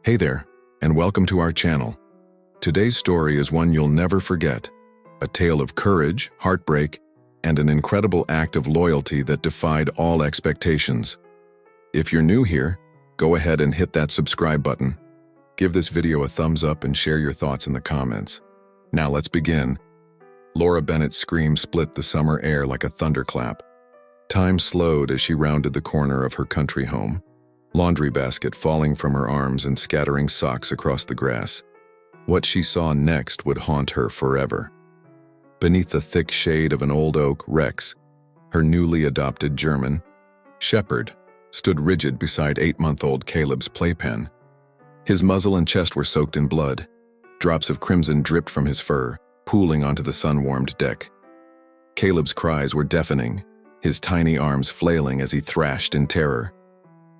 Hey there, and welcome to our channel. Today's story is one you'll never forget, a tale of courage, heartbreak, and an incredible act of loyalty that defied all expectations. If you're new here, go ahead and hit that subscribe button. Give this video a thumbs up and share your thoughts in the comments. Now let's begin. Laura Bennett's scream split the summer air like a thunderclap. Time slowed as she rounded the corner of her country home, laundry basket falling from her arms and scattering socks across the grass. What she saw next would haunt her forever. Beneath the thick shade of an old oak, Rex, her newly adopted German shepherd, stood rigid beside 8-month-old Caleb's playpen. His muzzle and chest were soaked in blood. Drops of crimson dripped from his fur, pooling onto the sun-warmed deck. Caleb's cries were deafening, his tiny arms flailing as he thrashed in terror.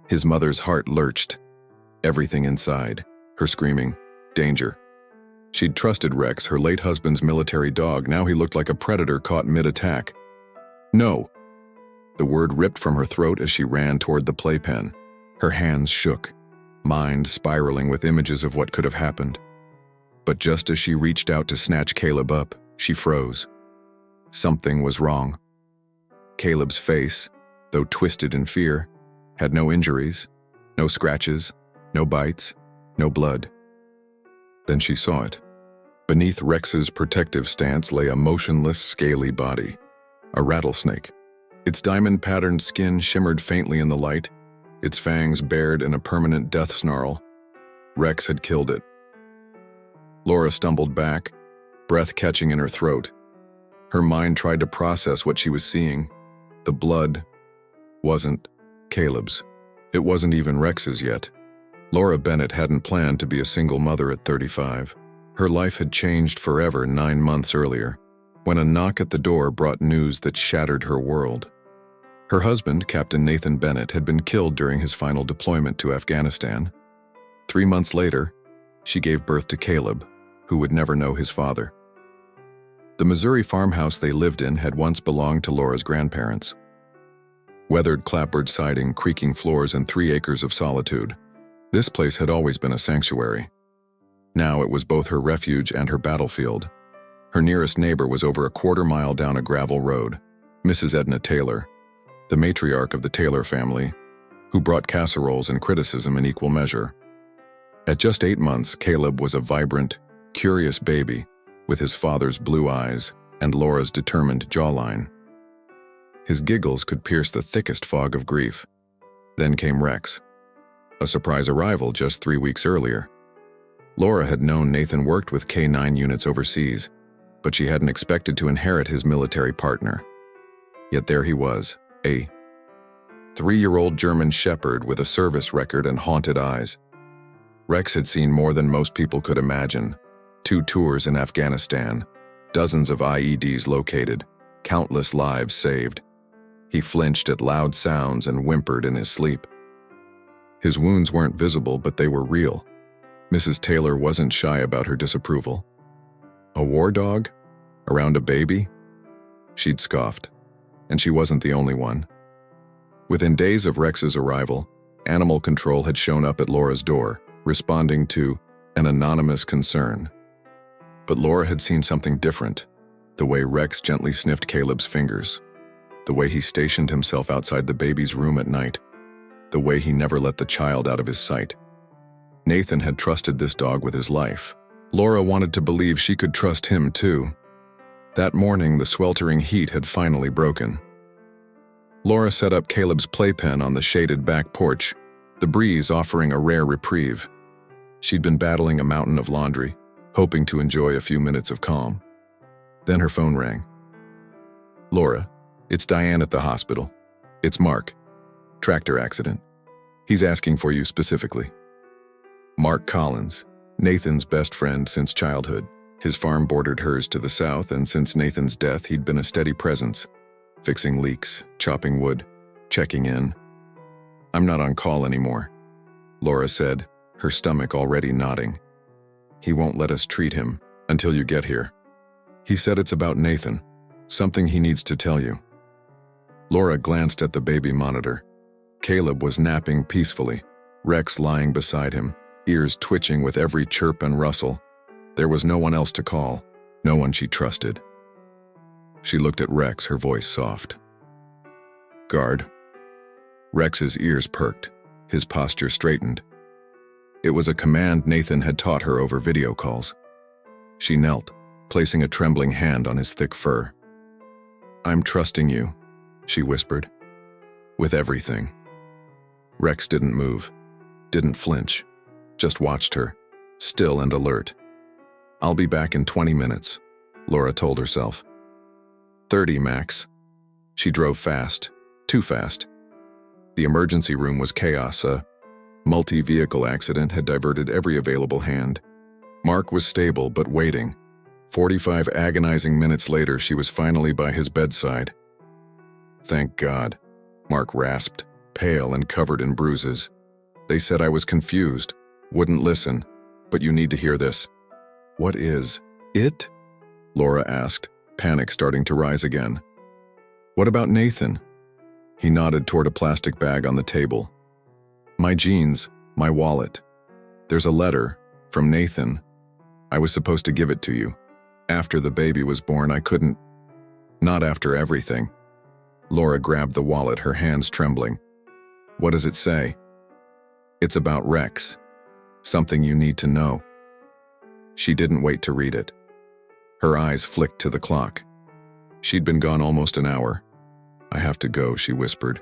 His mother's heart lurched. Everything inside, her screaming, danger. She'd trusted Rex, her late husband's military dog. Now he looked like a predator caught mid-attack. No! The word ripped from her throat as she ran toward the playpen. Her hands shook, mind spiraling with images of what could have happened. But just as she reached out to snatch Caleb up, she froze. Something was wrong. Caleb's face, though twisted in fear, had no injuries, no scratches, no bites, no blood. Then she saw it. Beneath Rex's protective stance lay a motionless, scaly body, a rattlesnake. Its diamond-patterned skin shimmered faintly in the light, its fangs bared in a permanent death snarl. Rex had killed it. Laura stumbled back, breath catching in her throat. Her mind tried to process what she was seeing. The blood wasn't Caleb's. It wasn't even Rex's yet. Laura Bennett hadn't planned to be a single mother at 35. Her life had changed forever 9 months earlier, when a knock at the door brought news that shattered her world. Her husband, Captain Nathan Bennett, had been killed during his final deployment to Afghanistan. 3 months later, she gave birth to Caleb, who would never know his father. The Missouri farmhouse they lived in had once belonged to Laura's grandparents. Weathered clapboard siding, creaking floors, and 3 acres of solitude, this place had always been a sanctuary. Now it was both her refuge and her battlefield. Her nearest neighbor was over a quarter-mile down a gravel road, Mrs. Edna Taylor, the matriarch of the Taylor family, who brought casseroles and criticism in equal measure. At just 8 months, Caleb was a vibrant, curious baby with his father's blue eyes and Laura's determined jawline. His giggles could pierce the thickest fog of grief. Then came Rex, a surprise arrival just 3 weeks earlier. Laura had known Nathan worked with K-9 units overseas, but she hadn't expected to inherit his military partner. Yet there he was, a 3-year-old German shepherd with a service record and haunted eyes. Rex had seen more than most people could imagine. 2 tours in Afghanistan, dozens of IEDs located, countless lives saved. He flinched at loud sounds and whimpered in his sleep. His wounds weren't visible, but they were real. Mrs. Taylor wasn't shy about her disapproval. A war dog? Around a baby? She'd scoffed, and she wasn't the only one. Within days of Rex's arrival, animal control had shown up at Laura's door, responding to an anonymous concern. But Laura had seen something different. The way Rex gently sniffed Caleb's fingers. The way he stationed himself outside the baby's room at night. The way he never let the child out of his sight. Nathan had trusted this dog with his life. Laura wanted to believe she could trust him too. That morning, the sweltering heat had finally broken. Laura set up Caleb's playpen on the shaded back porch, the breeze offering a rare reprieve. She'd been battling a mountain of laundry, hoping to enjoy a few minutes of calm. Then her phone rang. "Laura, it's Diane at the hospital. It's Mark. Tractor accident. He's asking for you specifically." Mark Collins, Nathan's best friend since childhood. His farm bordered hers to the south, and since Nathan's death, he'd been a steady presence, fixing leaks, chopping wood, checking in. "I'm not on call anymore," Laura said, her stomach already knotting. "He won't let us treat him until you get here. He said it's about Nathan, something he needs to tell you." Laura glanced at the baby monitor. Caleb was napping peacefully, Rex lying beside him, ears twitching with every chirp and rustle. There was no one else to call, no one she trusted. She looked at Rex, her voice soft. "Guard." Rex's ears perked, his posture straightened. It was a command Nathan had taught her over video calls. She knelt, placing a trembling hand on his thick fur. "I'm trusting you," she whispered. "With everything." Rex didn't move, didn't flinch, just watched her, still and alert. "I'll be back in 20 minutes, Laura told herself. 30 max. She drove fast, too fast. The emergency room was chaos. A multi-vehicle accident had diverted every available hand. Mark was stable but waiting. 45 agonizing minutes later, she was finally by his bedside. "Thank God," Mark rasped, pale and covered in bruises. "They said I was confused, wouldn't listen, but you need to hear this." "What is it?" Laura asked, panic starting to rise again. "What about Nathan?" He nodded toward a plastic bag on the table. "My jeans, my wallet. There's a letter from Nathan. I was supposed to give it to you. After the baby was born, I couldn't. Not after everything." Laura grabbed the wallet, her hands trembling. "What does it say?" "It's about Rex. Something you need to know." She didn't wait to read it. Her eyes flicked to the clock. She'd been gone almost an hour. "I have to go," she whispered.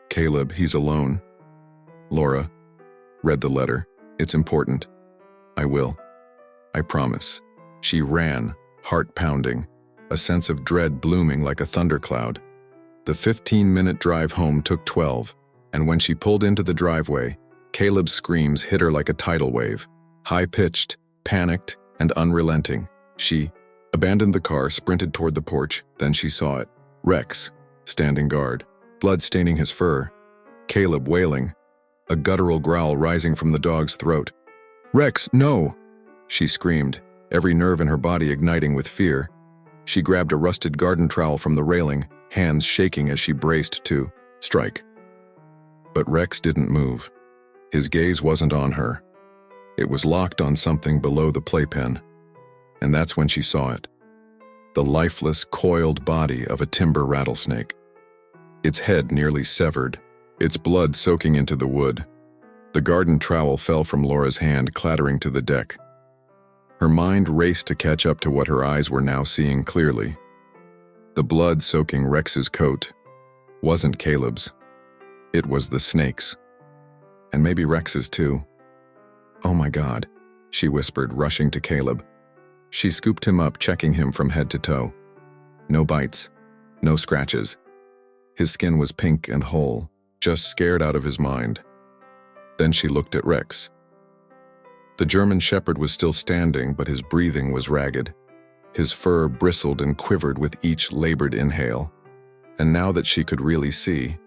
"Caleb, he's alone." Laura read the letter. "It's important." "I will. I promise." She ran, heart pounding, a sense of dread blooming like a thundercloud. The 15-minute drive home took 12, and when she pulled into the driveway, Caleb's screams hit her like a tidal wave, high-pitched, panicked, and unrelenting. She abandoned the car, sprinted toward the porch, then she saw it. Rex, standing guard, blood staining his fur. Caleb wailing, a guttural growl rising from the dog's throat. "Rex, no!" she screamed, every nerve in her body igniting with fear. She grabbed a rusted garden trowel from the railing, hands shaking as she braced to strike. But Rex didn't move. His gaze wasn't on her. It was locked on something below the playpen. And that's when she saw it. The lifeless, coiled body of a timber rattlesnake. Its head nearly severed, its blood soaking into the wood. The garden trowel fell from Laura's hand, clattering to the deck. Her mind raced to catch up to what her eyes were now seeing clearly. The blood soaking Rex's coat wasn't Caleb's. It was the snake's. And maybe Rex's too. "Oh my God," she whispered, rushing to Caleb. She scooped him up, checking him from head to toe. No bites, no scratches. His skin was pink and whole, just scared out of his mind. Then she looked at Rex. The German shepherd was still standing, but his breathing was ragged. His fur bristled and quivered with each labored inhale. And now that she could really see,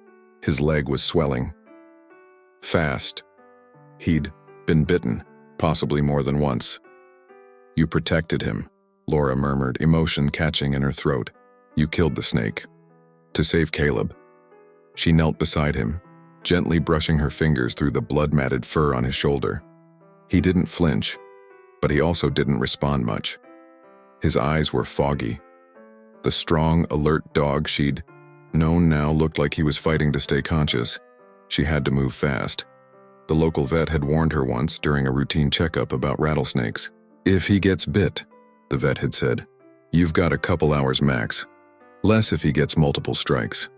his leg was swelling. Fast. He'd been bitten, possibly more than once. "You protected him," Laura murmured, emotion catching in her throat. "You killed the snake. To save Caleb." She knelt beside him, gently brushing her fingers through the blood-matted fur on his shoulder. He didn't flinch, but he also didn't respond much. His eyes were foggy. The strong, alert dog she'd known now looked like he was fighting to stay conscious. She had to move fast. The local vet had warned her once during a routine checkup about rattlesnakes. "If he gets bit," the vet had said, "you've got a couple hours max. Less if he gets multiple strikes."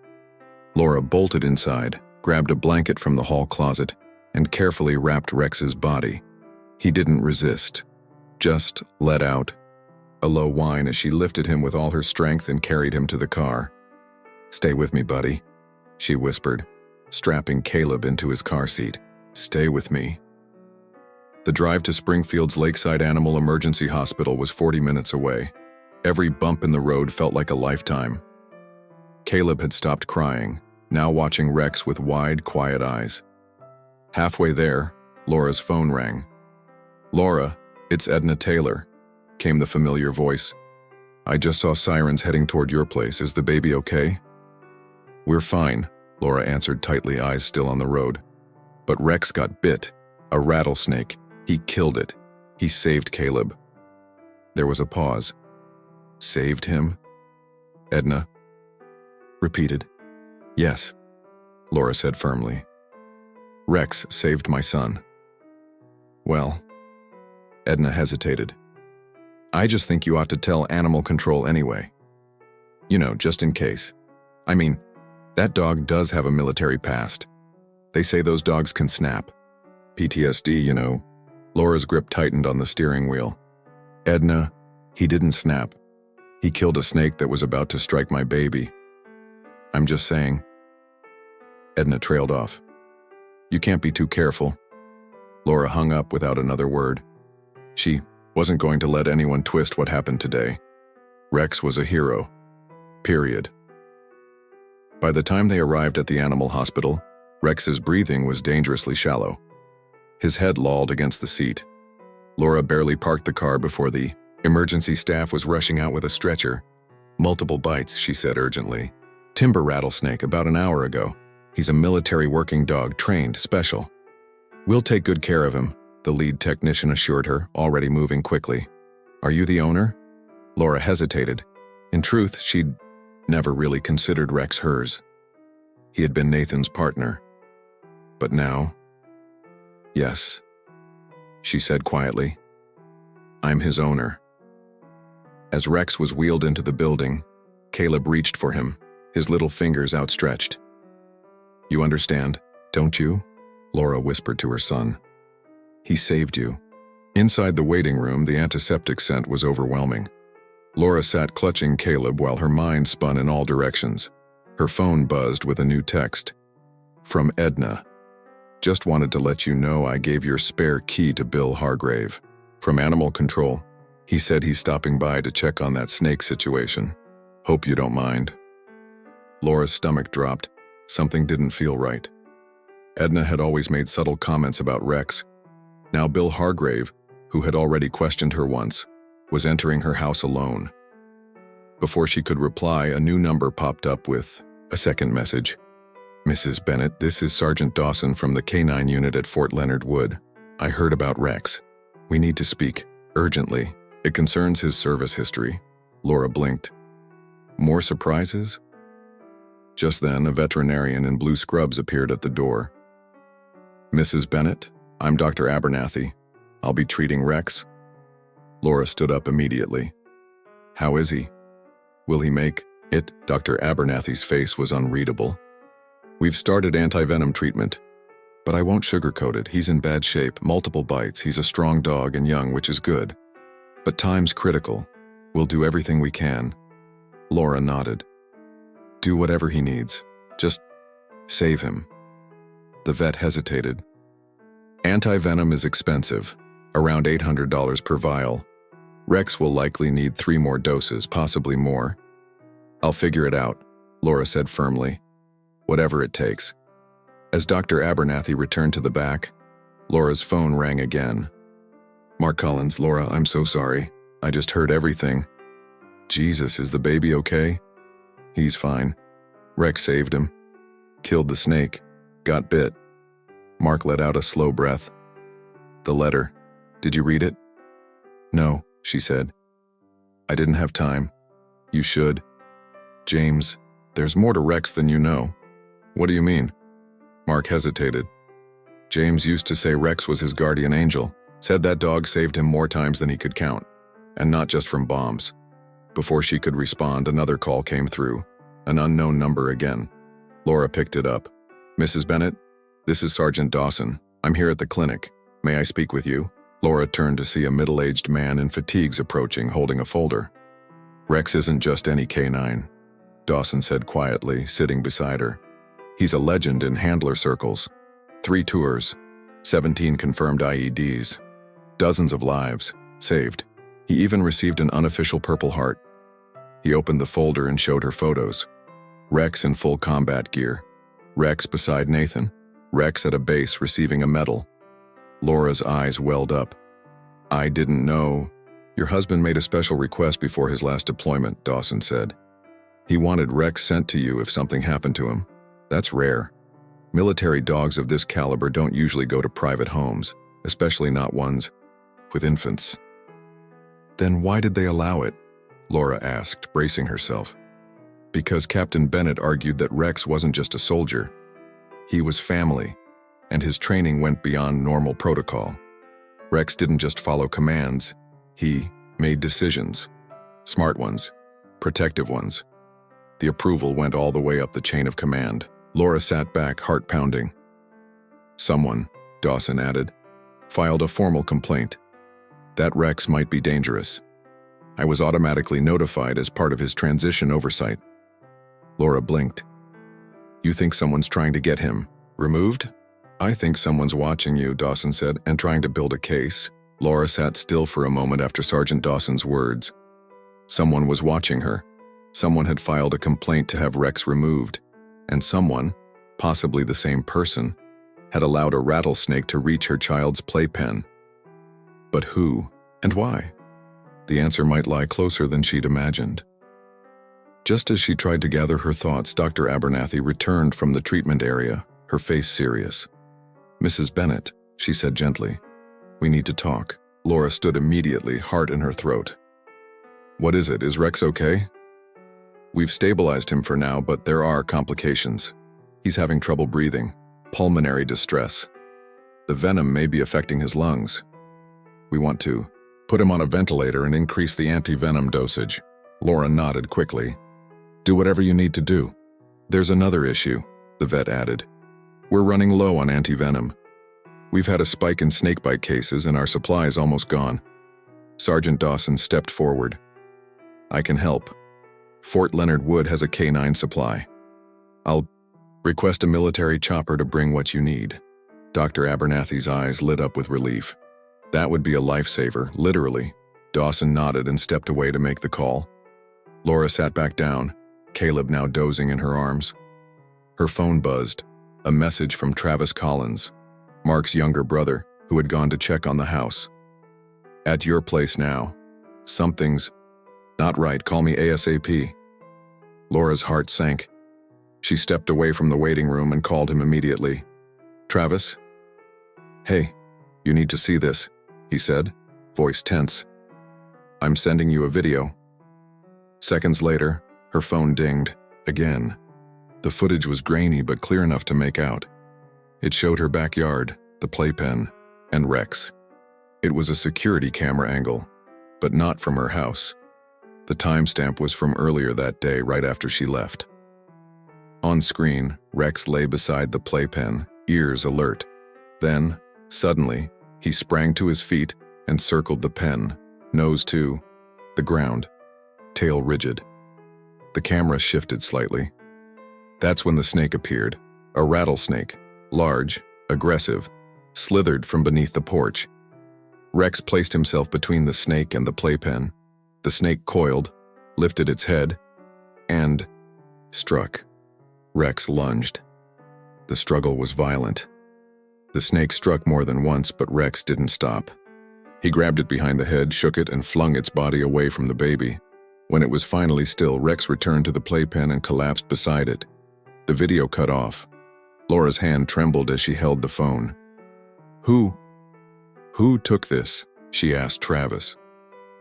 Laura bolted inside, grabbed a blanket from the hall closet, and carefully wrapped Rex's body. He didn't resist, just let out a low whine as she lifted him with all her strength and carried him to the car. "Stay with me, buddy," she whispered, strapping Caleb into his car seat. "Stay with me." The drive to Springfield's Lakeside Animal Emergency Hospital was 40 minutes away. Every bump in the road felt like a lifetime. Caleb had stopped crying, now watching Rex with wide, quiet eyes. Halfway there, Laura's phone rang. "Laura, it's Edna Taylor," came the familiar voice. "I just saw sirens heading toward your place. Is the baby okay?" "We're fine," Laura answered tightly, eyes still on the road. "But Rex got bit. A rattlesnake. He killed it. He saved Caleb. There was a pause. Saved him? Edna repeated. Yes, Laura said firmly. Rex saved my son. Well, Edna hesitated. I just think you ought to tell animal control anyway. You know, just in case. I mean, that dog does have a military past. They say those dogs can snap. PTSD, you know. Laura's grip tightened on the steering wheel. Edna, he didn't snap. He killed a snake that was about to strike my baby. I'm just saying. Edna trailed off. You can't be too careful. Laura hung up without another word. She wasn't going to let anyone twist what happened today. Rex was a hero. Period. By the time they arrived at the animal hospital, Rex's breathing was dangerously shallow. His head lolled against the seat. Laura barely parked the car before the emergency staff was rushing out with a stretcher. Multiple bites, she said urgently. Timber rattlesnake about an hour ago. He's a military working dog, trained, special. We'll take good care of him, the lead technician assured her, already moving quickly. Are you the owner? Laura hesitated. In truth, she'd never really considered Rex hers. He had been Nathan's partner. But now, yes, she said quietly. I'm his owner. As Rex was wheeled into the building, Caleb reached for him, his little fingers outstretched. You understand, don't you? Laura whispered to her son. He saved you. Inside the waiting room, the antiseptic scent was overwhelming. Laura sat clutching Caleb while her mind spun in all directions. Her phone buzzed with a new text. From Edna. Just wanted to let you know I gave your spare key to Bill Hargrave. From Animal Control. He said he's stopping by to check on that snake situation. Hope you don't mind. Laura's stomach dropped. Something didn't feel right. Edna had always made subtle comments about Rex. Now Bill Hargrave, who had already questioned her once, was entering her house alone. Before she could reply, a new number popped up with a second message. Mrs. Bennett, this is Sergeant Dawson from the K-9 unit at Fort Leonard Wood. I heard about Rex. We need to speak, urgently. It concerns his service history. Laura blinked. More surprises? Just then, a veterinarian in blue scrubs appeared at the door. Mrs. Bennett, I'm Dr. Abernathy. I'll be treating Rex. Laura stood up immediately. How is he? Will he make it? Dr. Abernathy's face was unreadable. We've started anti-venom treatment, but I won't sugarcoat it. He's in bad shape, multiple bites. He's a strong dog and young, which is good. But time's critical. We'll do everything we can. Laura nodded. Do whatever he needs. Just save him. The vet hesitated. Anti-venom is expensive, around $800 per vial. Rex will likely need 3 more doses, possibly more. I'll figure it out, Laura said firmly. Whatever it takes. As Dr. Abernathy returned to the back, Laura's phone rang again. Mark Collins, Laura, I'm so sorry. I just heard everything. Jesus, is the baby okay? He's fine. Rex saved him. Killed the snake. Got bit. Mark let out a slow breath. The letter. Did you read it? No, she said. I didn't have time. You should. James, there's more to Rex than you know. What do you mean? Mark hesitated. James used to say Rex was his guardian angel, said that dog saved him more times than he could count, and not just from bombs. Before she could respond, another call came through, an unknown number again. Laura picked it up. Mrs. Bennett, this is Sergeant Dawson. I'm here at the clinic. May I speak with you? Laura turned to see a middle-aged man in fatigues approaching, holding a folder. Rex isn't just any K-9, Dawson said quietly, sitting beside her. He's a legend in handler circles. 3 tours, 17 confirmed IEDs, dozens of lives saved. He even received an unofficial Purple Heart. He opened the folder and showed her photos. Rex in full combat gear. Rex beside Nathan. Rex at a base receiving a medal. Laura's eyes welled up. I didn't know. Your husband made a special request before his last deployment, Dawson said. He wanted Rex sent to you if something happened to him. That's rare. Military dogs of this caliber don't usually go to private homes, especially not ones with infants. Then why did they allow it? Laura asked, bracing herself. Because Captain Bennett argued that Rex wasn't just a soldier. He was family, and his training went beyond normal protocol. Rex didn't just follow commands, he made decisions. Smart ones, protective ones. The approval went all the way up the chain of command. Laura sat back, heart pounding. Someone, Dawson added, filed a formal complaint. That Rex might be dangerous. I was automatically notified as part of his transition oversight. Laura blinked. You think someone's trying to get him removed? I think someone's watching you, Dawson said, and trying to build a case. Laura sat still for a moment after Sergeant Dawson's words. Someone was watching her. Someone had filed a complaint to have Rex removed, and someone, possibly the same person, had allowed a rattlesnake to reach her child's playpen. But who and why? The answer might lie closer than she'd imagined. Just as she tried to gather her thoughts, Dr. Abernathy returned from the treatment area, her face serious. Mrs. Bennett, she said gently, we need to talk. Laura stood immediately, heart in her throat. What is it? Is Rex okay? We've stabilized him for now, but there are complications. He's having trouble breathing, pulmonary distress. The venom may be affecting his lungs. We want to put him on a ventilator and increase the anti-venom dosage. Laura nodded quickly. Do whatever you need to do. There's another issue, the vet added. We're running low on anti-venom. We've had a spike in snakebite cases and our supply is almost gone. Sergeant Dawson stepped forward. I can help. Fort Leonard Wood has a K9 supply. I'll request a military chopper to bring what you need. Dr. Abernathy's eyes lit up with relief. That would be a lifesaver, literally. Dawson nodded and stepped away to make the call. Laura sat back down, Caleb now dozing in her arms. Her phone buzzed, a message from Travis Collins, Mark's younger brother, who had gone to check on the house. At your place now. Something's not right, call me ASAP. Laura's heart sank. She stepped away from the waiting room and called him immediately. Travis? Hey, you need to see this, he said, voice tense. I'm sending you a video. Seconds later, her phone dinged, again. The footage was grainy but clear enough to make out. It showed her backyard, the playpen, and Rex. It was a security camera angle, but not from her house. The timestamp was from earlier that day, right after she left. On screen, Rex lay beside the playpen, ears alert. Then, suddenly, he sprang to his feet and circled the pen, nose to the ground, tail rigid. The camera shifted slightly. That's when the snake appeared, a rattlesnake, large, aggressive, slithered from beneath the porch. Rex placed himself between the snake and the playpen. The snake coiled, lifted its head, and struck. Rex lunged. The struggle was violent. The snake struck more than once, but Rex didn't stop. He grabbed it behind the head, shook it, and flung its body away from the baby. When it was finally still, Rex returned to the playpen and collapsed beside it. The video cut off. Laura's hand trembled as she held the phone. Who took this? She asked Travis.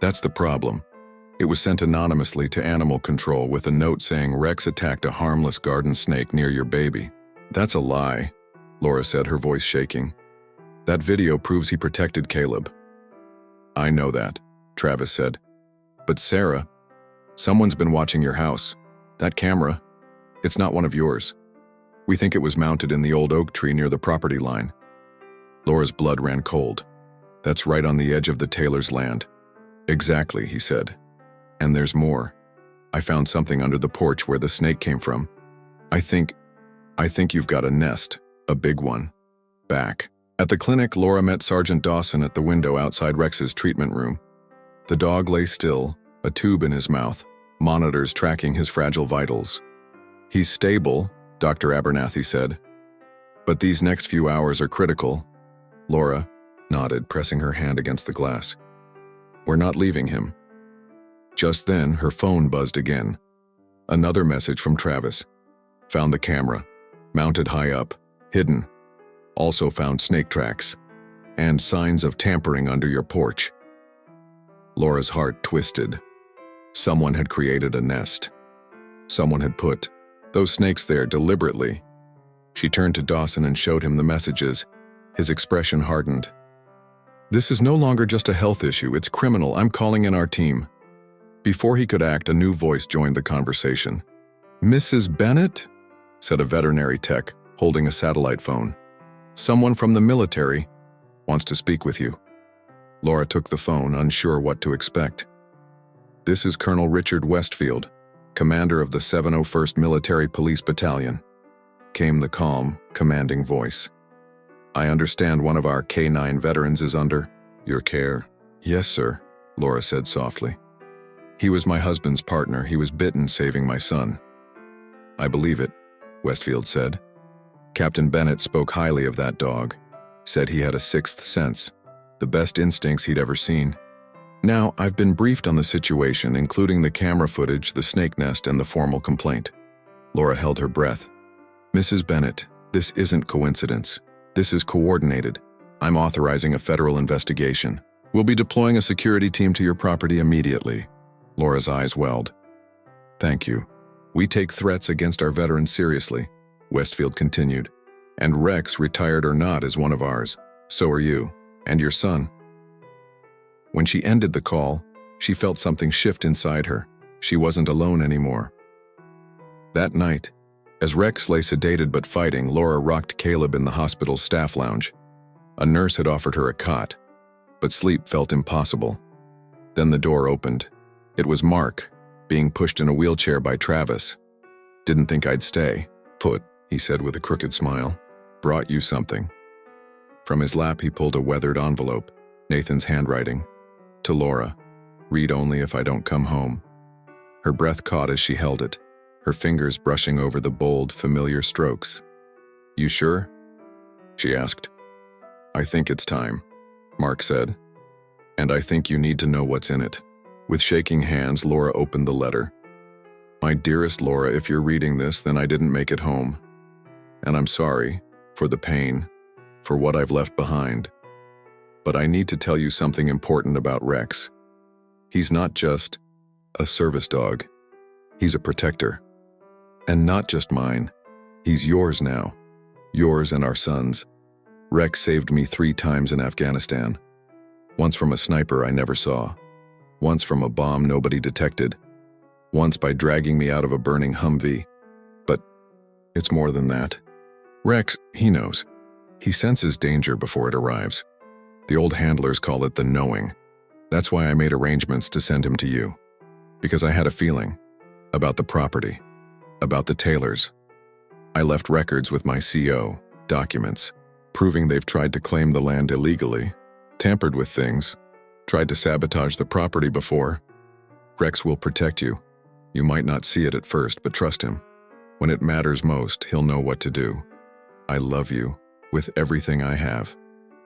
That's the problem. It was sent anonymously to animal control with a note saying Rex attacked a harmless garden snake near your baby. That's a lie, Laura said, her voice shaking. That video proves he protected Caleb. I know that, Travis said. But Sarah, someone's been watching your house. That camera, it's not one of yours. We think it was mounted in the old oak tree near the property line. Laura's blood ran cold. That's right on the edge of the Taylor's land. Exactly, he said. And there's more. I found something under the porch where the snake came from. I think you've got a nest, a big one. Back. At the clinic, Laura met Sergeant Dawson at the window outside Rex's treatment room. The dog lay still, a tube in his mouth, monitors tracking his fragile vitals. He's stable, Dr. Abernathy said. But these next few hours are critical. Laura nodded, pressing her hand against the glass. We're not leaving him. Just then, her phone buzzed again. Another message from Travis. Found the camera. Mounted high up. Hidden. Also found snake tracks. and signs of tampering under your porch." Laura's heart twisted. Someone had created a nest. Someone had put those snakes there deliberately. She turned to Dawson and showed him the messages. His expression hardened. "This is no longer just a health issue, it's criminal. I'm calling in our team." Before he could act, a new voice joined the conversation. "Mrs. Bennett?" said a veterinary tech, holding a satellite phone. "Someone from the military wants to speak with you." Laura took the phone, unsure what to expect. "This is Colonel Richard Westfield, commander of the 701st Military Police Battalion," came the calm, commanding voice. "I understand one of our K-9 veterans is under your care." "Yes, sir," Laura said softly. "He was my husband's partner. He was bitten saving my son." "I believe it," Westfield said. "Captain Bennett spoke highly of that dog, said he had a sixth sense, the best instincts he'd ever seen. Now, I've been briefed on the situation, including the camera footage, the snake nest, and the formal complaint." Laura held her breath. "Mrs. Bennett, this isn't coincidence. This is coordinated. I'm authorizing a federal investigation. We'll be deploying a security team to your property immediately." Laura's eyes welled. "Thank you. We take threats against our veterans seriously," Westfield continued. "And Rex, retired or not, is one of ours. So are you. And your son." When she ended the call, she felt something shift inside her. She wasn't alone anymore. That night, as Rex lay sedated but fighting, Laura rocked Caleb in the hospital's staff lounge. A nurse had offered her a cot, but sleep felt impossible. Then the door opened. It was Mark, being pushed in a wheelchair by Travis. "Didn't think I'd stay put," he said with a crooked smile. "Brought you something." From his lap he pulled a weathered envelope, Nathan's handwriting. "To Laura, read only if I don't come home." Her breath caught as she held it, her fingers brushing over the bold, familiar strokes. "You sure?" she asked. "I think it's time," Mark said. "And I think you need to know what's in it." With shaking hands, Laura opened the letter. "My dearest Laura, if you're reading this, then I didn't make it home. And I'm sorry for the pain, for what I've left behind. But I need to tell you something important about Rex. He's not just a service dog. He's a protector. And not just mine. He's yours now. Yours and our son's. Rex saved me 3 times in Afghanistan. Once from a sniper I never saw. Once from a bomb nobody detected. Once by dragging me out of a burning Humvee. But it's more than that. Rex, he knows. He senses danger before it arrives. The old handlers call it the knowing. That's why I made arrangements to send him to you. Because I had a feeling. About the property. About the Taylors. I left records with my CO, documents, proving they've tried to claim the land illegally, tampered with things, tried to sabotage the property before. Rex will protect you. You might not see it at first, but trust him. When it matters most, he'll know what to do. I love you, with everything I have.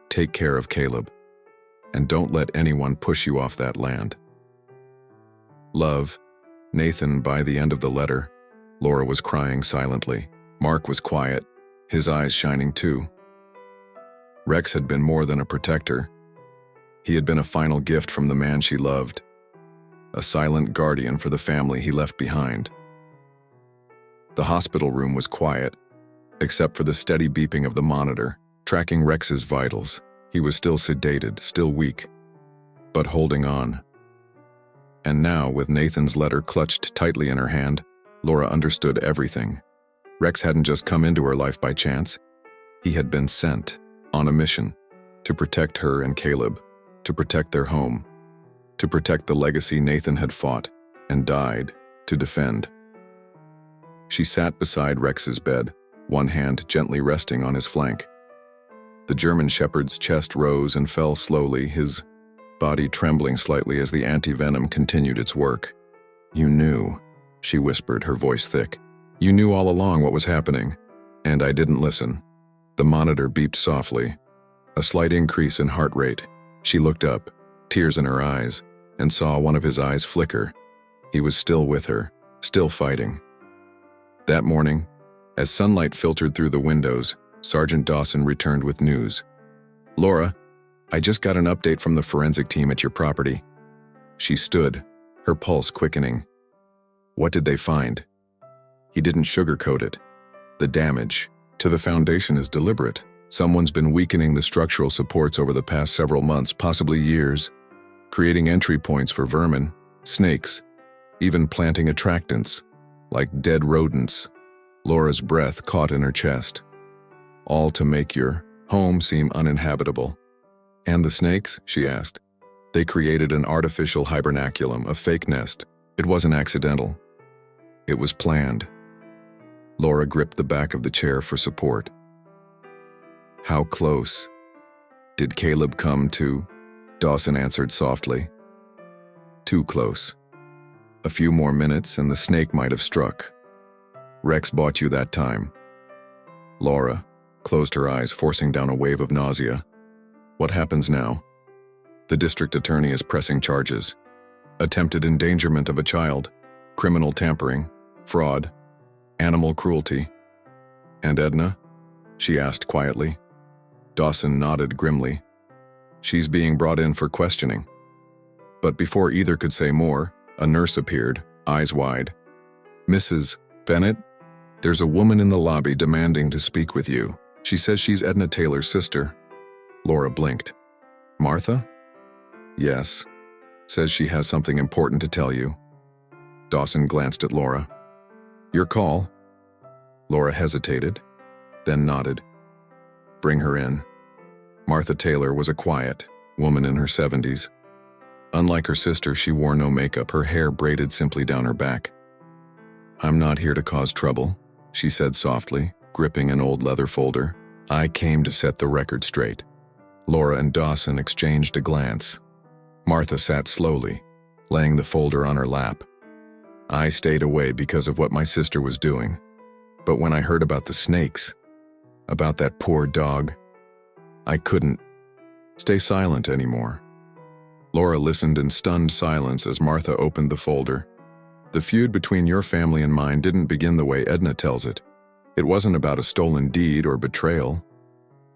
Take care of Caleb. And don't let anyone push you off that land. Love, Nathan. By the end of the letter, Laura was crying silently. Mark was quiet, his eyes shining too. Rex had been more than a protector. He had been a final gift from the man she loved. A silent guardian for the family he left behind. The hospital room was quiet, except for the steady beeping of the monitor, tracking Rex's vitals. He was still sedated, still weak, but holding on. And now, with Nathan's letter clutched tightly in her hand, Laura understood everything. Rex hadn't just come into her life by chance. He had been sent on a mission to protect her and Caleb, to protect their home, to protect the legacy Nathan had fought and died to defend. She sat beside Rex's bed, one hand gently resting on his flank. The German shepherd's chest rose and fell slowly, his body trembling slightly as the anti-venom continued its work. "You knew," she whispered, her voice thick. "You knew all along what was happening, and I didn't listen." The monitor beeped softly, a slight increase in heart rate. She looked up, tears in her eyes, and saw one of his eyes flicker. He was still with her, still fighting. That morning, as sunlight filtered through the windows, Sergeant Dawson returned with news. "Laura, I just got an update from the forensic team at your property. She stood, her pulse quickening. What did they find? He didn't sugarcoat it. The damage to the foundation is deliberate. Someone's been weakening the structural supports over the past several months, possibly years, creating entry points for vermin, snakes, even planting attractants, like dead rodents. Laura's breath caught in her chest. All to make your home seem uninhabitable. And the snakes? She asked. They created an artificial hibernaculum, a fake nest. It wasn't accidental. It was planned. Laura gripped the back of the chair for support. How close did Caleb come to? Dawson answered softly. Too close. A few more minutes and the snake might have struck. Rex bought you that time. Laura closed her eyes, forcing down a wave of nausea. What happens now? The district attorney is pressing charges. Attempted endangerment of a child, criminal tampering, fraud, animal cruelty. And Edna? She asked quietly. Dawson nodded grimly. She's being brought in for questioning. But before either could say more, a nurse appeared, eyes wide. Mrs. Bennett, there's a woman in the lobby demanding to speak with you. She says she's Edna Taylor's sister. Laura blinked. Martha? Yes. Says she has something important to tell you. Dawson glanced at Laura. Your call? Laura hesitated, then nodded. Bring her in. Martha Taylor was a quiet woman in her 70s. Unlike her sister, she wore no makeup, her hair braided simply down her back. I'm not here to cause trouble, she said softly, gripping an old leather folder. I came to set the record straight. Laura and Dawson exchanged a glance. Martha sat slowly, laying the folder on her lap. I stayed away because of what my sister was doing. But when I heard about the snakes, about that poor dog, I couldn't stay silent anymore. Laura listened in stunned silence as Martha opened the folder. The feud between your family and mine didn't begin the way Edna tells it. It wasn't about a stolen deed or betrayal.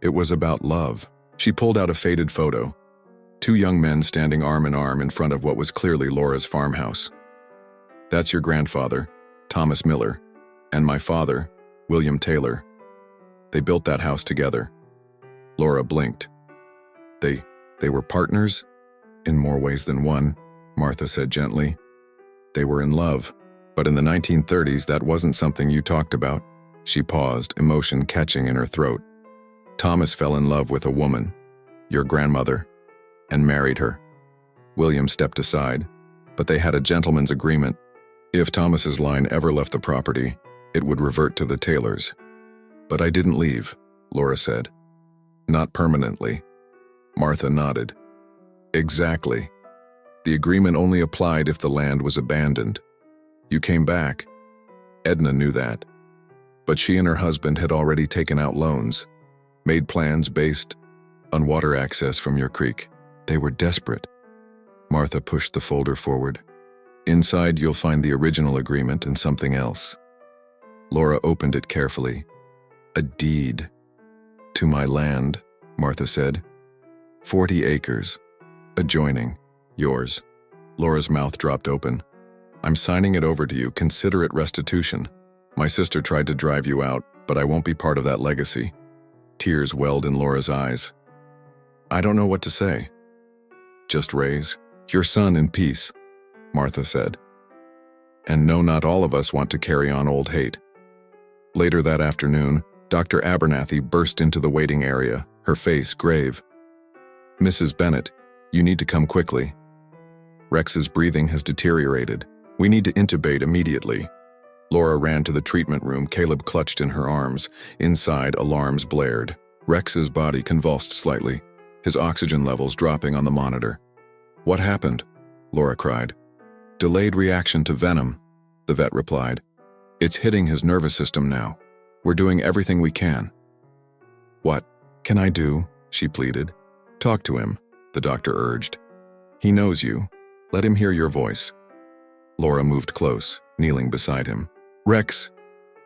It was about love. She pulled out a faded photo. Two young men standing arm in arm in front of what was clearly Laura's farmhouse. That's your grandfather, Thomas Miller, and my father, William Taylor. They built that house together. Laura blinked. They were partners? In more ways than one, Martha said gently. They were in love, but in the 1930s that wasn't something you talked about. She paused, emotion catching in her throat. Thomas fell in love with a woman, your grandmother, and married her. William stepped aside, but they had a gentleman's agreement. If Thomas's line ever left the property, it would revert to the Taylors. But I didn't leave, Laura said. Not permanently. Martha nodded. Exactly. The agreement only applied if the land was abandoned. You came back. Edna knew that. But she and her husband had already taken out loans, made plans based on water access from your creek. They were desperate. Martha pushed the folder forward. Inside, you'll find the original agreement and something else. Laura opened it carefully. A deed. To my land, Martha said. 40 acres. Adjoining. Yours. Laura's mouth dropped open. I'm signing it over to you. Consider it restitution. My sister tried to drive you out, but I won't be part of that legacy. Tears welled in Laura's eyes. I don't know what to say. Just raise your son in peace, Martha said. And no, not all of us want to carry on old hate. Later that afternoon, Dr. Abernathy burst into the waiting area, her face grave. Mrs. Bennett, you need to come quickly. Rex's breathing has deteriorated. We need to intubate immediately. Laura ran to the treatment room, Caleb clutched in her arms. Inside, alarms blared. Rex's body convulsed slightly, his oxygen levels dropping on the monitor. What happened? Laura cried. Delayed reaction to venom, the vet replied. It's hitting his nervous system now. We're doing everything we can. What can I do? She pleaded. Talk to him, the doctor urged. He knows you. Let him hear your voice. Laura moved close, kneeling beside him. Rex,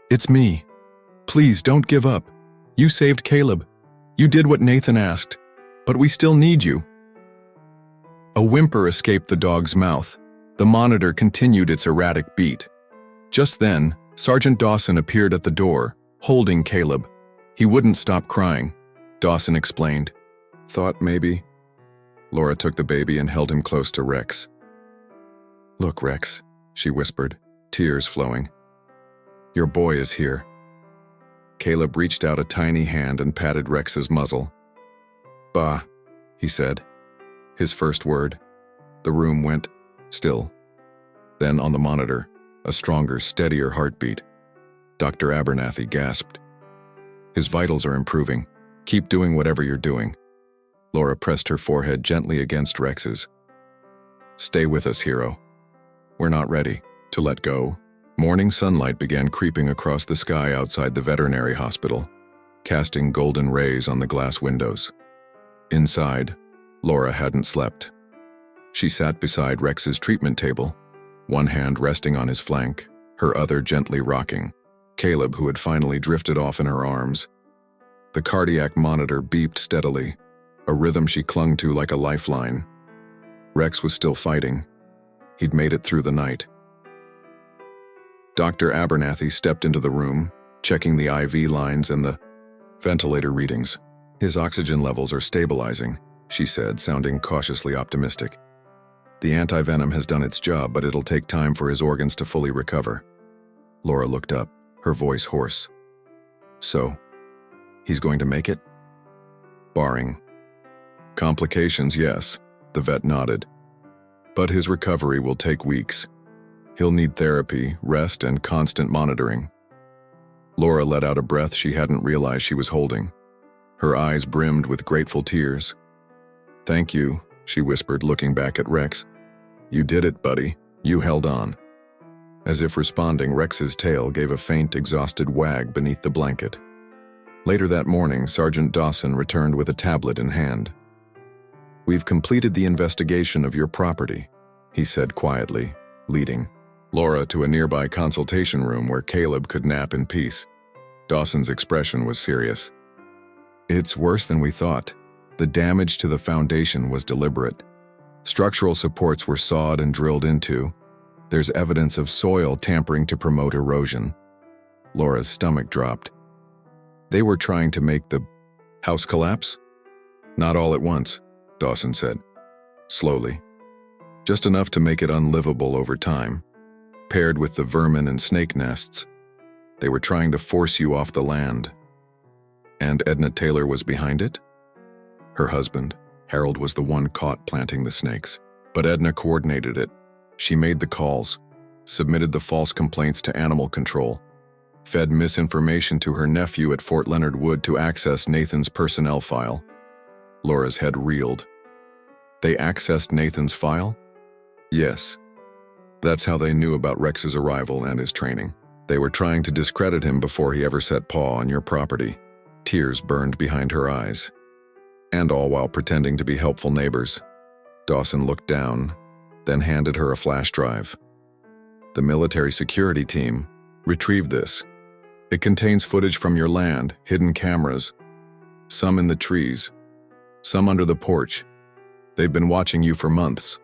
it's me. Please don't give up. You saved Caleb. You did what Nathan asked. But we still need you." A whimper escaped the dog's mouth. The monitor continued its erratic beat. Just then, Sergeant Dawson appeared at the door, holding Caleb. "He wouldn't stop crying," Dawson explained. "Thought maybe." Laura took the baby and held him close to Rex. "Look, Rex," she whispered, tears flowing. "Your boy is here." Caleb reached out a tiny hand and patted Rex's muzzle. "Bah," he said. His first word. The room went still. Then on the monitor, a stronger, steadier heartbeat. Dr. Abernathy gasped. "His vitals are improving. Keep doing whatever you're doing." Laura pressed her forehead gently against Rex's. "Stay with us, hero. We're not ready to let go." Morning sunlight began creeping across the sky outside the veterinary hospital, casting golden rays on the glass windows. Inside, Laura hadn't slept. She sat beside Rex's treatment table, one hand resting on his flank, her other gently rocking Caleb, who had finally drifted off in her arms. The cardiac monitor beeped steadily, a rhythm she clung to like a lifeline. Rex was still fighting. He'd made it through the night. Dr. Abernathy stepped into the room, checking the IV lines and the ventilator readings. "His oxygen levels are stabilizing," she said, sounding cautiously optimistic. "The antivenom has done its job, but it'll take time for his organs to fully recover." Laura looked up, her voice hoarse. "So, he's going to make it?" "Barring complications, yes," the vet nodded. "But his recovery will take weeks. He'll need therapy, rest, and constant monitoring." Laura let out a breath she hadn't realized she was holding. Her eyes brimmed with grateful tears. "Thank you," she whispered, looking back at Rex. "You did it, buddy. You held on." As if responding, Rex's tail gave a faint, exhausted wag beneath the blanket. Later that morning, Sergeant Dawson returned with a tablet in hand. "We've completed the investigation of your property," he said quietly, leading Laura to a nearby consultation room where Caleb could nap in peace. Dawson's expression was serious. "It's worse than we thought. The damage to the foundation was deliberate. Structural supports were sawed and drilled into. There's evidence of soil tampering to promote erosion." Laura's stomach dropped. "They were trying to make the house collapse?" "Not all at once," Dawson said. "Slowly. Just enough to make it unlivable over time. Paired with the vermin and snake nests, they were trying to force you off the land." "And Edna Taylor was behind it?" "Her husband, Harold, was the one caught planting the snakes. But Edna coordinated it. She made the calls, submitted the false complaints to animal control, fed misinformation to her nephew at Fort Leonard Wood to access Nathan's personnel file." Laura's head reeled. "They accessed Nathan's file?" "Yes. That's how they knew about Rex's arrival and his training. They were trying to discredit him before he ever set paw on your property." Tears burned behind her eyes. "And all while pretending to be helpful neighbors." Dawson looked down, then handed her a flash drive. "The military security team retrieved this. It contains footage from your land, hidden cameras, some in the trees, some under the porch. They've been watching you for months."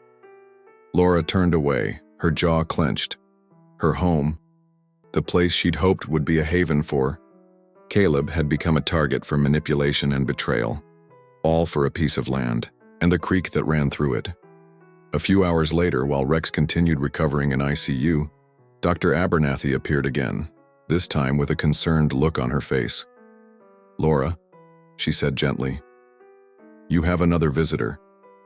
Laura turned away, her jaw clenched. Her home, the place she'd hoped would be a haven for Caleb, had become a target for manipulation and betrayal, all for a piece of land and the creek that ran through it. A few hours later, while Rex continued recovering in ICU, Dr. Abernathy appeared again, this time with a concerned look on her face. "Laura," she said gently, "you have another visitor.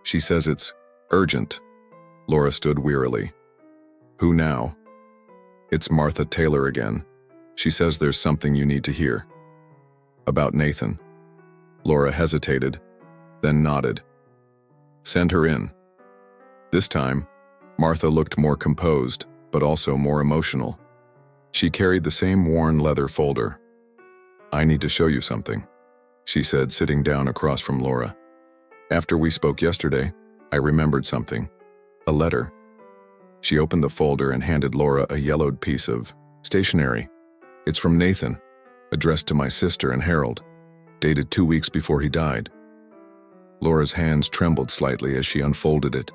She says it's urgent." Laura stood wearily. "Who now?" "It's Martha Taylor again. She says there's something you need to hear." "About Nathan." Laura hesitated, then nodded. "Send her in." This time, Martha looked more composed, but also more emotional. She carried the same worn leather folder. "I need to show you something," she said, sitting down across from Laura. "After we spoke yesterday, I remembered something. A letter." She opened the folder and handed Laura a yellowed piece of stationery. "It's from Nathan, addressed to my sister and Harold, dated 2 weeks before he died." Laura's hands trembled slightly as she unfolded it.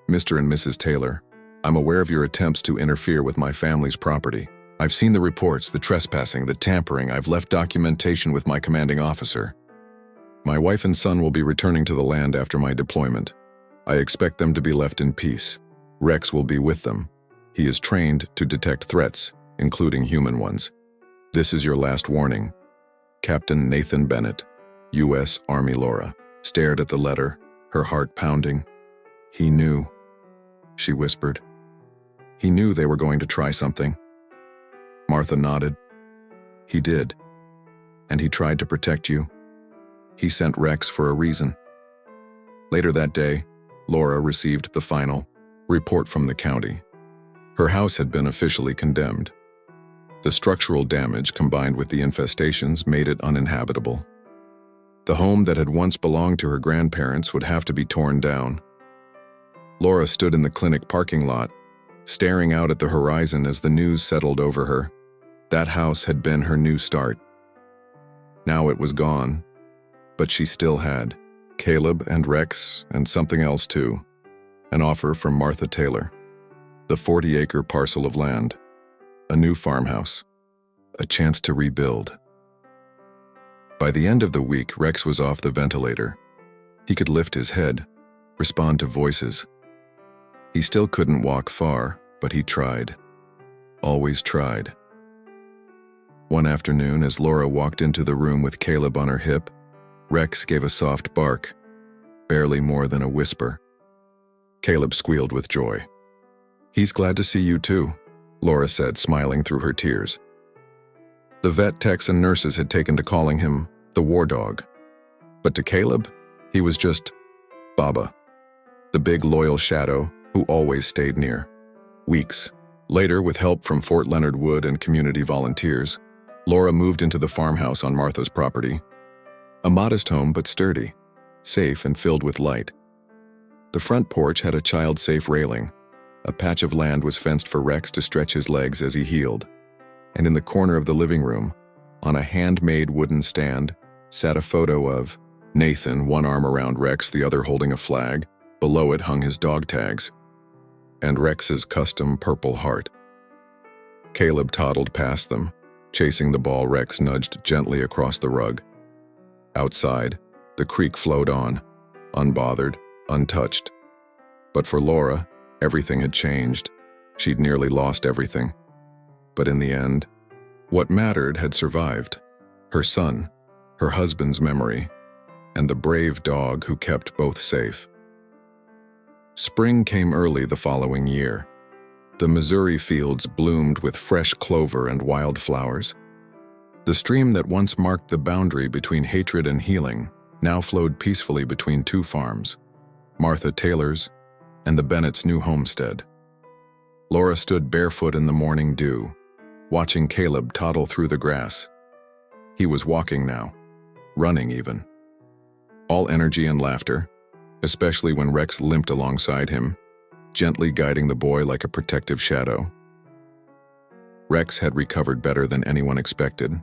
"Mr. and Mrs. Taylor, I'm aware of your attempts to interfere with my family's property. I've seen the reports, the trespassing, the tampering. I've left documentation with my commanding officer. My wife and son will be returning to the land after my deployment. I expect them to be left in peace. Rex will be with them. He is trained to detect threats, including human ones. This is your last warning." Captain Nathan Bennett, U.S. Army. Laura stared at the letter, her heart pounding. "He knew," she whispered. "He knew they were going to try something." Martha nodded. "He did. And he tried to protect you. He sent Rex for a reason." Later that day, Laura received the final report from the county. Her house had been officially condemned. The structural damage combined with the infestations made it uninhabitable. The home that had once belonged to her grandparents would have to be torn down. Laura stood in the clinic parking lot, staring out at the horizon as the news settled over her. That house had been her new start. Now it was gone, but she still had Caleb and Rex and something else too. An offer from Martha Taylor. The 40-acre parcel of land. A new farmhouse. A chance to rebuild. By the end of the week, Rex was off the ventilator. He could lift his head, respond to voices. He still couldn't walk far, but he tried. Always tried. One afternoon, as Laura walked into the room with Caleb on her hip, Rex gave a soft bark, barely more than a whisper. Caleb squealed with joy. "He's glad to see you too," Laura said, smiling through her tears. The vet techs and nurses had taken to calling him the war dog. But to Caleb, he was just Baba, the big loyal shadow who always stayed near. Weeks later, with help from Fort Leonard Wood and community volunteers, Laura moved into the farmhouse on Martha's property. A modest home but sturdy, safe and filled with light. The front porch had a child-safe railing. A patch of land was fenced for Rex to stretch his legs as he healed. And in the corner of the living room, on a handmade wooden stand, sat a photo of Nathan, one arm around Rex, the other holding a flag. Below it hung his dog tags. And Rex's custom purple heart. Caleb toddled past them, chasing the ball Rex nudged gently across the rug. Outside, the creek flowed on, unbothered, untouched. But for Laura, everything had changed. She'd nearly lost everything. But in the end, what mattered had survived. Her son, her husband's memory, and the brave dog who kept both safe. Spring came early the following year. The Missouri fields bloomed with fresh clover and wildflowers. The stream that once marked the boundary between hatred and healing now flowed peacefully between two farms, Martha Taylor's and the Bennett's new homestead. Laura stood barefoot in the morning dew, watching Caleb toddle through the grass. He was walking now, running even. All energy and laughter, especially when Rex limped alongside him, gently guiding the boy like a protective shadow. Rex had recovered better than anyone expected.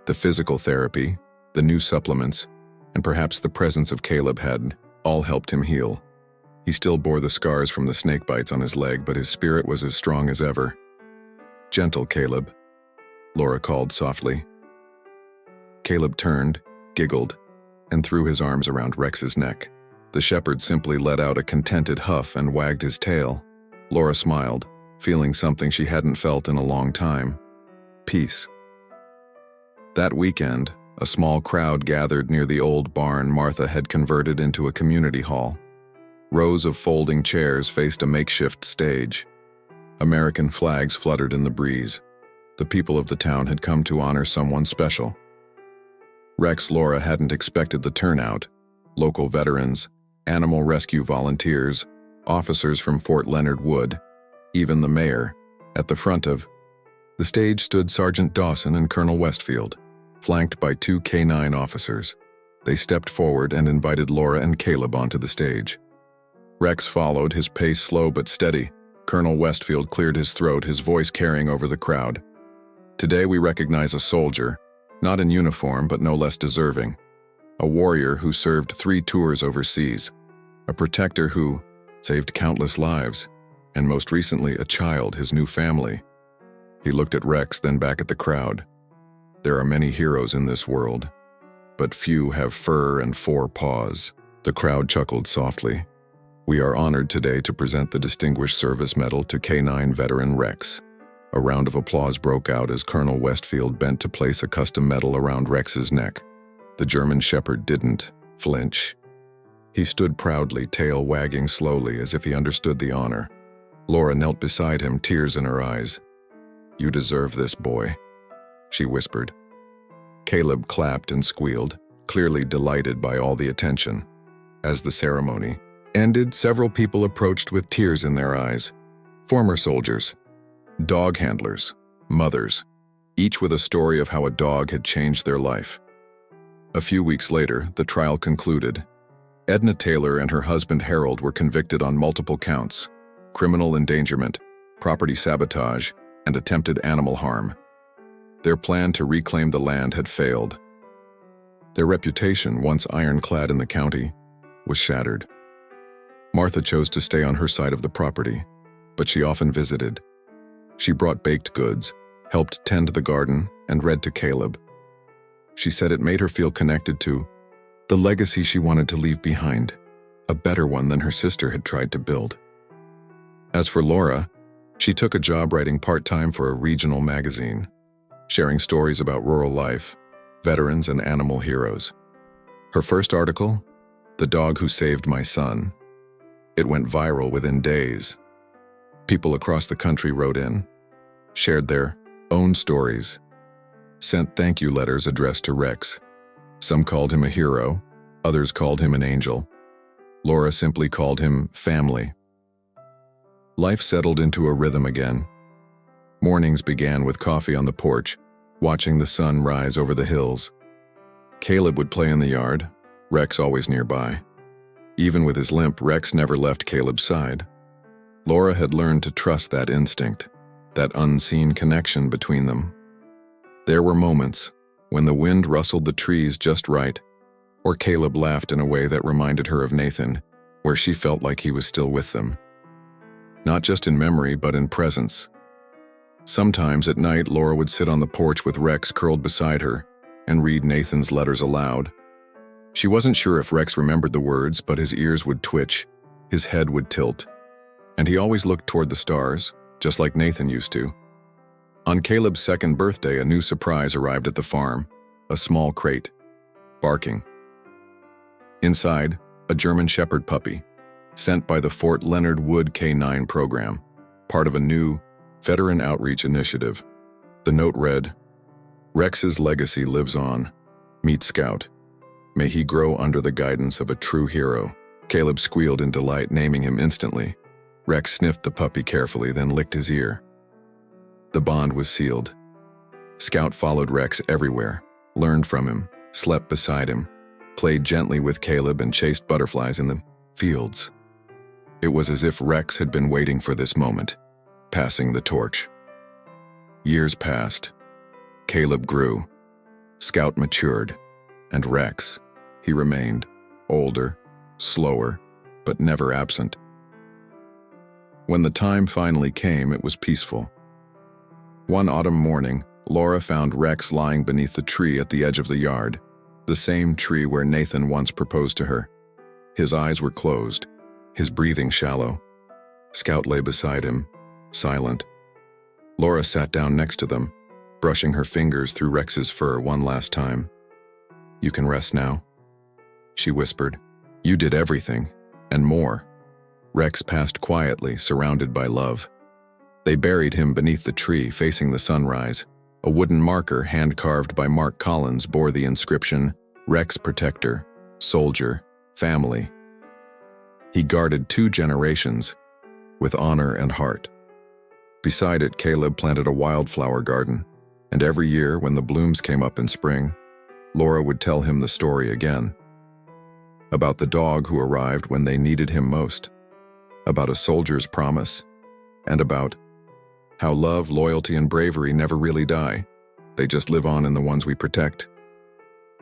The physical therapy, the new supplements, and perhaps the presence of Caleb had all helped him heal. He still bore the scars from the snake bites on his leg, but his spirit was as strong as ever. "Gentle, Caleb," Laura called softly. Caleb turned, giggled, and threw his arms around Rex's neck. The shepherd simply let out a contented huff and wagged his tail. Laura smiled, feeling something she hadn't felt in a long time. Peace. That weekend, a small crowd gathered near the old barn Martha had converted into a community hall. Rows of folding chairs faced a makeshift stage. American flags fluttered in the breeze. The people of the town had come to honor someone special. Laura hadn't expected the turnout. Local veterans, animal rescue volunteers, officers from Fort Leonard Wood, even the mayor. At the front of the stage stood Sergeant Dawson and Colonel Westfield, flanked by two K-9 officers. They stepped forward and invited Laura and Caleb onto the stage. Rex followed, his pace slow but steady. Colonel Westfield cleared his throat, his voice carrying over the crowd. "Today we recognize a soldier, not in uniform but no less deserving. a warrior who served 3 tours overseas, a protector who saved countless lives, and most recently a child, his new family. He looked at Rex, then back at the crowd. There are many heroes in this world, but few have fur and 4 paws. The crowd chuckled softly. We are honored today to present the Distinguished Service Medal to K9 veteran Rex. A round of applause broke out as Colonel Westfield bent to place a custom medal around Rex's neck. The German Shepherd didn't flinch. He stood proudly, tail wagging slowly as if he understood the honor. Laura knelt beside him, tears in her eyes. "You deserve this, boy," she whispered. Caleb clapped and squealed, clearly delighted by all the attention. As the ceremony ended, several people approached with tears in their eyes. Former soldiers, dog handlers, mothers, each with a story of how a dog had changed their life. A few weeks later, the trial concluded. Edna Taylor and her husband Harold were convicted on multiple counts: criminal endangerment, property sabotage, and attempted animal harm. Their plan to reclaim the land had failed. Their reputation, once ironclad in the county, was shattered. Martha chose to stay on her side of the property, but she often visited. She brought baked goods, helped tend the garden, and read to Caleb. She said it made her feel connected to the legacy she wanted to leave behind, a better one than her sister had tried to build. As for Laura, she took a job writing part-time for a regional magazine, sharing stories about rural life, veterans, and animal heroes. Her first article, "The Dog Who Saved My Son," it went viral within days. People across the country wrote in, shared their own stories, sent thank you letters addressed to Rex. Some called him a hero, others called him an angel. Laura simply called him family. Life settled into a rhythm again. Mornings began with coffee on the porch, watching the sun rise over the hills. Caleb would play in the yard, Rex always nearby. Even with his limp, Rex never left Caleb's side. Laura had learned to trust that instinct, that unseen connection between them. There were moments when the wind rustled the trees just right, or Caleb laughed in a way that reminded her of Nathan, where she felt like he was still with them. Not just in memory, but in presence. Sometimes at night, Laura would sit on the porch with Rex curled beside her and read Nathan's letters aloud. She wasn't sure if Rex remembered the words, but his ears would twitch, his head would tilt, and he always looked toward the stars, just like Nathan used to. On Caleb's 2nd birthday, a new surprise arrived at the farm, a small crate, barking. Inside, a German Shepherd puppy, sent by the Fort Leonard Wood K9 program, part of a new veteran outreach initiative. The note read, "Rex's legacy lives on. Meet Scout. May he grow under the guidance of a true hero." Caleb squealed in delight, naming him instantly. Rex sniffed the puppy carefully, then licked his ear. The bond was sealed. Scout followed Rex everywhere, learned from him, slept beside him, played gently with Caleb, and chased butterflies in the fields. It was as if Rex had been waiting for this moment, passing the torch. Years passed. Caleb grew. Scout matured. And Rex, he remained, older, slower, but never absent. When the time finally came, it was peaceful. One autumn morning, Laura found Rex lying beneath the tree at the edge of the yard, the same tree where Nathan once proposed to her. His eyes were closed, his breathing shallow. Scout lay beside him, silent. Laura sat down next to them, brushing her fingers through Rex's fur one last time. "You can rest now," she whispered. "You did everything, and more." Rex passed quietly, surrounded by love. They buried him beneath the tree, facing the sunrise. A wooden marker, hand-carved by Mark Collins, bore the inscription, "Rex Protector, Soldier, Family." He guarded 2 generations, with honor and heart. Beside it, Caleb planted a wildflower garden, and every year when the blooms came up in spring, Laura would tell him the story again. About the dog who arrived when they needed him most, about a soldier's promise, and about how love, loyalty, and bravery never really die. They just live on in the ones we protect.